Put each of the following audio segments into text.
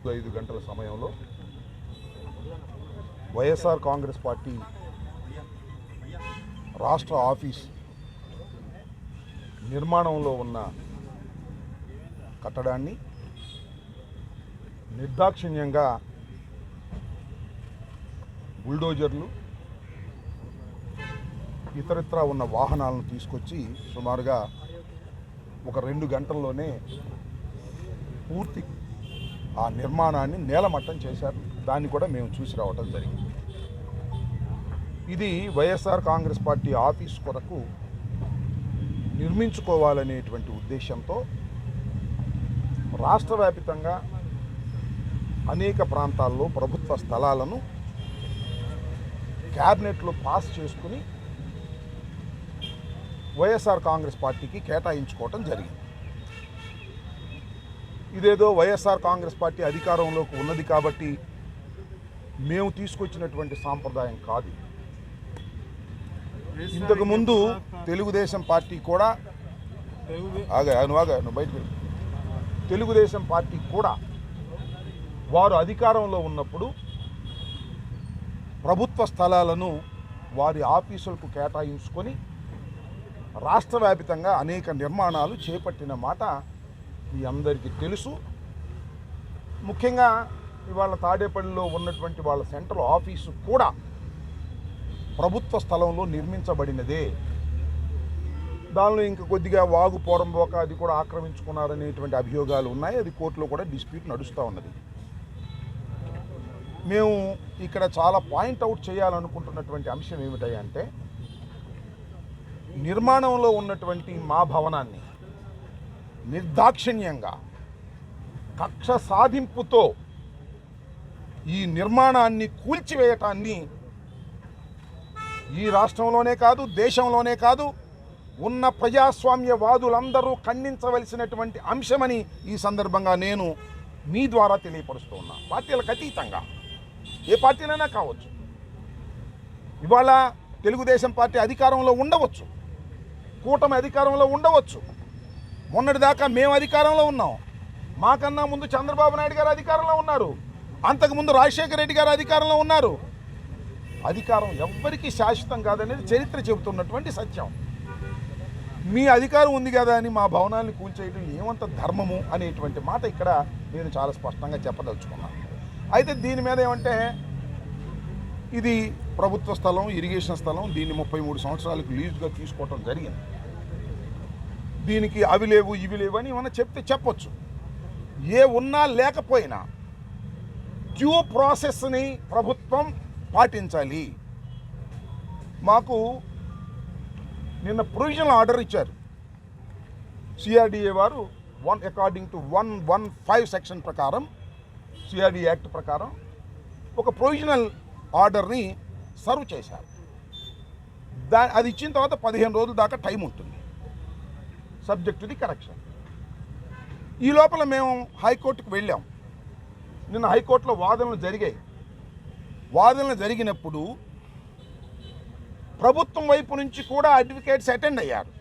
4-5 గంటల సమయంలో వైఎస్ఆర్ కాంగ్రెస్ పార్టీ రాష్ట్ర ఆఫీస్ నిర్మాణంలో ఉన్న కట్టడాన్ని నిర్దాక్షిణ్యంగా బుల్డోజర్లు ఇతరత్రా ఉన్న వాహనాలను తీసుకొచ్చి సుమారుగా ఒక 2 గంటల్లోనే పూర్తి ఆ నిర్మాణాన్ని నేలమట్టం చేశారు. దాన్ని కూడా మేము చూసి రావటం జరిగింది. ఇది వైఎస్ఆర్ కాంగ్రెస్ పార్టీ ఆఫీస్ కొరకు నిర్మించుకోవాలనేటువంటి ఉద్దేశంతో రాష్ట్ర వ్యాప్తంగా అనేక ప్రాంతాల్లో ప్రభుత్వ స్థలాలను క్యాబినెట్లో పాస్ చేసుకుని వైఎస్ఆర్ కాంగ్రెస్ పార్టీకి కేటాయించుకోవటం జరిగింది. ఇదేదో వైఎస్ఆర్ కాంగ్రెస్ పార్టీ అధికారంలోకి ఉన్నది కాబట్టి మేము తీసుకొచ్చినటువంటి సాంప్రదాయం కాదు. ఇంతకుముందు తెలుగుదేశం పార్టీ కూడా తెలుగుదేశం పార్టీ కూడా వారు అధికారంలో ఉన్నప్పుడు ప్రభుత్వ స్థలాలను వారి ఆఫీసులకు కేటాయించుకొని రాష్ట్ర వ్యాప్తంగా అనేక నిర్మాణాలు చేపట్టిన మాట మీ అందరికీ తెలుసు. ముఖ్యంగా ఇవాళ తాడేపల్లిలో ఉన్నటువంటి వాళ్ళ సెంట్రల్ ఆఫీసు కూడా ప్రభుత్వ స్థలంలో నిర్మించబడినదే. దానిలో ఇంకా కొద్దిగా వాగు పోరంబోక అది కూడా ఆక్రమించుకున్నారనేటువంటి అభియోగాలు ఉన్నాయి. అది కోర్టులో కూడా డిస్ప్యూట్ నడుస్తూ ఉన్నది. మేము ఇక్కడ చాలా పాయింట్అవుట్ చేయాలనుకుంటున్నటువంటి అంశం ఏమిటంటే నిర్మాణంలో ఉన్నటువంటి మా భవనాన్ని నిర్దాక్షిణ్యంగా కక్ష సాధింపుతో ఈ నిర్మాణాన్ని కూల్చివేయటాన్ని ఈ రాష్ట్రంలోనే కాదు దేశంలోనే కాదు ఉన్న ప్రజాస్వామ్యవాదులందరూ ఖండించవలసినటువంటి అంశమని ఈ సందర్భంగా నేను మీ ద్వారా తెలియపరుస్తూ ఉన్నా. పార్టీలకు అతీతంగా ఏ పార్టీనైనా కావచ్చు. ఇవాళ తెలుగుదేశం పార్టీ అధికారంలో ఉండవచ్చు, కూటమి అధికారంలో ఉండవచ్చు. మొన్నటిదాకా మేము అధికారంలో ఉన్నాం. మాకన్నా ముందు చంద్రబాబు నాయుడు గారు అధికారంలో ఉన్నారు. అంతకుముందు రాజశేఖర రెడ్డి గారు అధికారంలో ఉన్నారు. అధికారం ఎవ్వరికీ శాశ్వతం కాదనేది చరిత్ర చెబుతున్నటువంటి సత్యం. మీ అధికారం ఉంది కదా అని మా భవనాన్ని కూల్చేయడం ఏమంత ధర్మము అనేటువంటి మాట ఇక్కడ నేను చాలా స్పష్టంగా చెప్పదలుచుకున్నాను. అయితే దీని మీద ఏమంటే ఇది ప్రభుత్వ స్థలం, ఇరిగేషన్ స్థలం. దీన్ని 33 సంవత్సరాలకు లీజుగా తీసుకోవటం జరిగింది. దీనికి అవి లేవు ఇవి లేవు అని ఏమన్నా చెప్తే చెప్పొచ్చు. ఏ ఉన్నా లేకపోయినా డ్యూ ప్రాసెస్ని ప్రభుత్వం పాటించాలి. మాకు నిన్న ప్రొవిజనల్ ఆర్డర్ ఇచ్చారు సిఆర్డిఏ వారు. అకార్డింగ్ టు 115 సెక్షన్ ప్రకారం, సిఆర్డి యాక్ట్ ప్రకారం ఒక ప్రొవిజనల్ ఆర్డర్ని సర్వ్ చేశారు. అది ఇచ్చిన తర్వాత 15 రోజుల దాకా టైం ఉంటుంది, సబ్జెక్ట్ టు ది కరెక్షన్. ఈ లోపల మేము హైకోర్టుకు వెళ్ళాం. నిన్న హైకోర్టులో వాదనలు జరిగాయి. వాదనలు జరిగినప్పుడు ప్రభుత్వం వైపు నుంచి కూడా అడ్వకేట్స్ అటెండ్ అయ్యారు.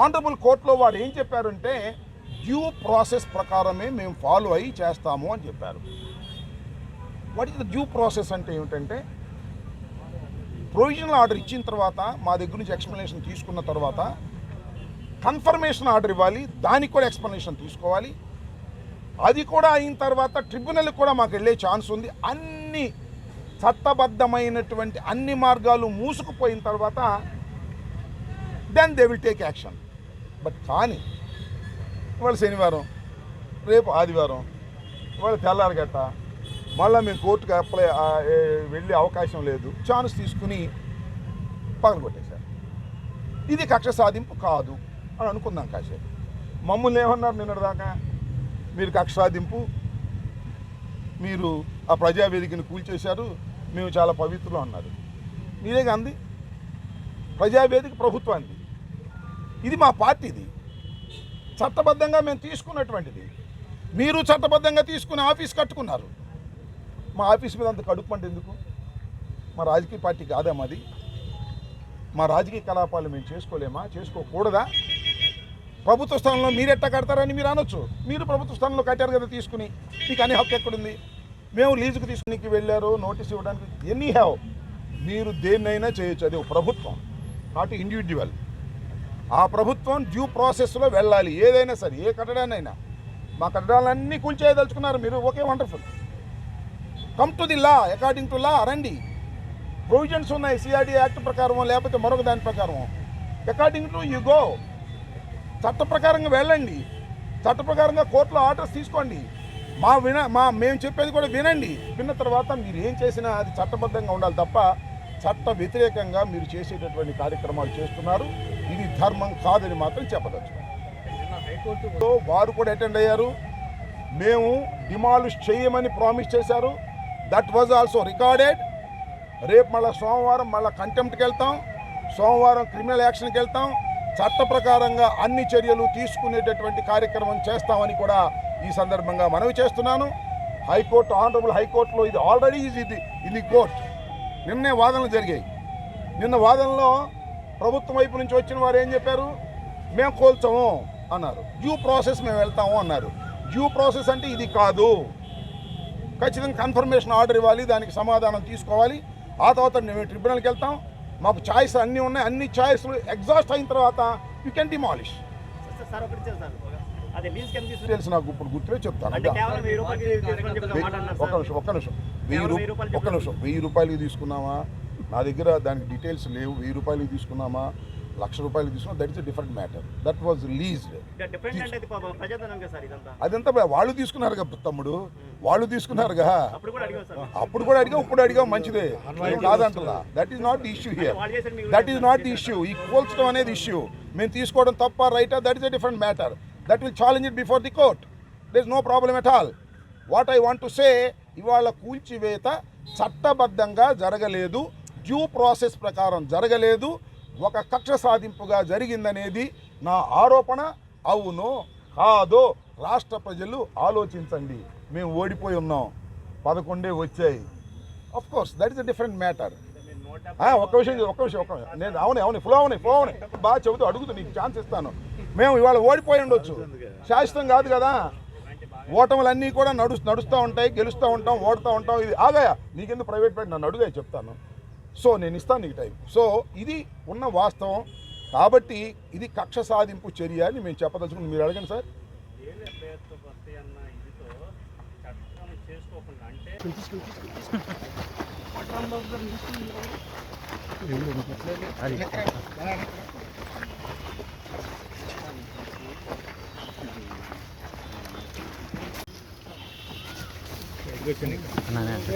ఆనరబుల్ కోర్టులో వారు ఏం చెప్పారంటే డ్యూ ప్రాసెస్ ప్రకారమే మేము ఫాలో అయ్యి చేస్తాము అని చెప్పారు. What is the due process అంటే ఏమిటంటే ప్రొవిజనల్ ఆర్డర్ ఇచ్చిన తర్వాత మా దగ్గర నుంచి ఎక్స్ప్లెనేషన్ తీసుకున్న తర్వాత కన్ఫర్మేషన్ ఆర్డర్ ఇవ్వాలి. దానికి కూడా ఎక్స్ప్లెనేషన్ తీసుకోవాలి. అది కూడా అయిన తర్వాత ట్రిబ్యునల్కి కూడా మాకు వెళ్ళే ఛాన్స్ ఉంది. అన్ని చట్టబద్ధమైనటువంటి అన్ని మార్గాలు మూసుకుపోయిన తర్వాత then they will take action. But కానీ ఇవాళ శనివారం, రేపు ఆదివారం, ఇవాళ తెల్లారగట్ట మళ్ళీ మేము కోర్టుకు వెళ్ళే అవకాశం లేదు. ఛాన్స్ తీసుకుని పగలగొట్టేశారు. ఇది కక్ష సాధింపు కాదు అని అనుకుందాం. కాసేపు మమ్మల్ని ఏమన్నారు నిన్నటిదాకా, మీరు కక్ష సాధింపు, మీరు ఆ ప్రజావేదికను కూల్చేశారు, మేము చాలా పవిత్రులు అన్నారు. మీరే అంది ప్రజావేదిక ప్రభుత్వానికి. ఇది మా పార్టీది, చట్టబద్ధంగా మేము తీసుకున్నటువంటిది. మీరు చట్టబద్ధంగా తీసుకుని ఆఫీస్ కట్టుకున్నారు. మా ఆఫీస్ మీద అంత కడుపు అంటే ఎందుకు? మా రాజకీయ పార్టీ కాదా మాది? మా రాజకీయ కలాపాలు మేము చేసుకోలేమా? చేసుకోకూడదా? ప్రభుత్వ స్థలంలో మీరు ఎట్లా కడతారని మీరు అనొచ్చు. మీరు ప్రభుత్వ స్థలంలో కట్టారు కదా తీసుకుని, మీకు అన్ని హక్కు ఎక్కడుంది? మేము లీజుకు తీసుకుని వెళ్ళారు నోటీస్ ఇవ్వడానికి. ఎనీ హ్యావ్ మీరు దేన్నైనా చేయొచ్చు. అది ప్రభుత్వం, నాట్ ఇండివిజువల్. ఆ ప్రభుత్వం డ్యూ ప్రాసెస్లో వెళ్ళాలి. ఏదైనా సరే, ఏ కట్టడానైనా. మా కట్టడాలన్నీ కూల్చేయదలుచుకున్నారు మీరు, okay, wonderful. Come to the law, according to law రండి. ప్రొవిజన్స్ ఉన్నాయి సిఆర్డీ యాక్ట్ ప్రకారం, లేకపోతే మరొక దాని ప్రకారం. According to you go. చట్ట ప్రకారంగా వెళ్ళండి. చట్ట ప్రకారంగా కోర్టులో ఆర్డర్స్ తీసుకోండి. మేము చెప్పేది కూడా వినండి. విన్న తర్వాత మీరు ఏం చేసినా అది చట్టబద్ధంగా ఉండాలి తప్ప చట్ట వ్యతిరేకంగా మీరు చేసేటటువంటి కార్యక్రమాలు చేస్తున్నారు. ఇది ధర్మం కాదని మాత్రం చెప్పదచ్చు. వారు కూడా అటెండ్ అయ్యారు. మేము డిమాలిష్ చేయమని ప్రామిస్ చేశారు. That was also recorded. రేపు మళ్ళీ సోమవారం మళ్ళీ కంటెంప్ట్కి వెళ్తాం, సోమవారం క్రిమినల్ యాక్షన్కి వెళ్తాం. చట్ట ప్రకారంగా అన్ని చర్యలు తీసుకునేటటువంటి కార్యక్రమం చేస్తామని కూడా ఈ సందర్భంగా మనవి చేస్తున్నాను. హైకోర్టు, ఆనరబుల్ హైకోర్టులో ఇది ఆల్రెడీ ఇది కోర్ట్. నిన్నే వాదనలు జరిగాయి. నిన్న వాదనలో ప్రభుత్వం వైపు నుంచి వచ్చిన వారు ఏం చెప్పారు? మేము కోల్చము అన్నారు. డ్యూ ప్రాసెస్ మేము వెళ్తాము అన్నారు. డ్యూ ప్రాసెస్ అంటే ఇది కాదు. ఖచ్చితంగా కన్ఫర్మేషన్ ఆర్డర్ ఇవ్వాలి, దానికి సమాధానం తీసుకోవాలి. ఆ తర్వాత మేము ట్రిబ్యునల్కి వెళ్తాం. మాకు ఛాయిస్ అన్నీ ఉన్నాయి. అన్ని ఛాయిస్లు ఎగ్జాస్ట్ అయిన తర్వాత యూ కెన్ డిమాలిష్. తెలుసు నాకు, ఇప్పుడు గుర్తులే చెప్తాను. ఒక్క నిమిషం 1000 రూపాయలకి తీసుకున్నామా? నా దగ్గర దానికి డీటెయిల్స్ లేవు. 1000 రూపాయలకి తీసుకున్నామా, 1,00,000 రూపాయలు తీసుకున్నా, that is a different matter. That was leased. అదంతా వాళ్ళు తీసుకున్నారు కదా తమ్ముడు, వాళ్ళు తీసుకున్నారుగా. అప్పుడు కూడా అడిగా, ఇప్పుడు అడిగా, మంచిదే కాదంటలా. That is not the issue here. That is not the issue. ఈ కోల్చడం అనేది ఇష్యూ. మేము తీసుకోవడం తప్ప రైటా, that is a different matter. That will challenge it before the court. There is no problem at all. What I want to say, ఇవాళ కూల్చివేత చట్టబద్ధంగా జరగలేదు, డ్యూ ప్రాసెస్ ప్రకారం జరగలేదు, ఒక కక్ష సాధింపుగా జరిగిందనేది నా ఆరోపణ. అవును కాదో రాష్ట్ర ప్రజలు ఆలోచించండి. మేము ఓడిపోయి ఉన్నాం, 11 వచ్చాయి. Of course that is a different matter. ఒక్క విషయం నేను అవును ఫ్లో అవునాయి బాగా చెబుతూ అడుగుతూ నీకు ఛాన్స్ ఇస్తాను. మేము ఇవాళ ఓడిపోయి ఉండొచ్చు, శాశ్వతం కాదు కదా. ఓటములన్నీ కూడా నడుస్తూ ఉంటాయి, గెలుస్తూ ఉంటాం, ఓడుతూ ఉంటాం. ఇది ఆగాయా నీకెందుకు ప్రైవేట్ పెట్టి నన్ను అడుగా చెప్తాను. సో నేను ఇస్తాను నీకు టైం. సో ఇది ఉన్న వాస్తవం. కాబట్టి ఇది కక్ష సాధింపు చర్య అని మేము చెప్పదలుచుకుని మీరు అడగండి సార్.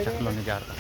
చెట్లోనే జాగ్రత్త.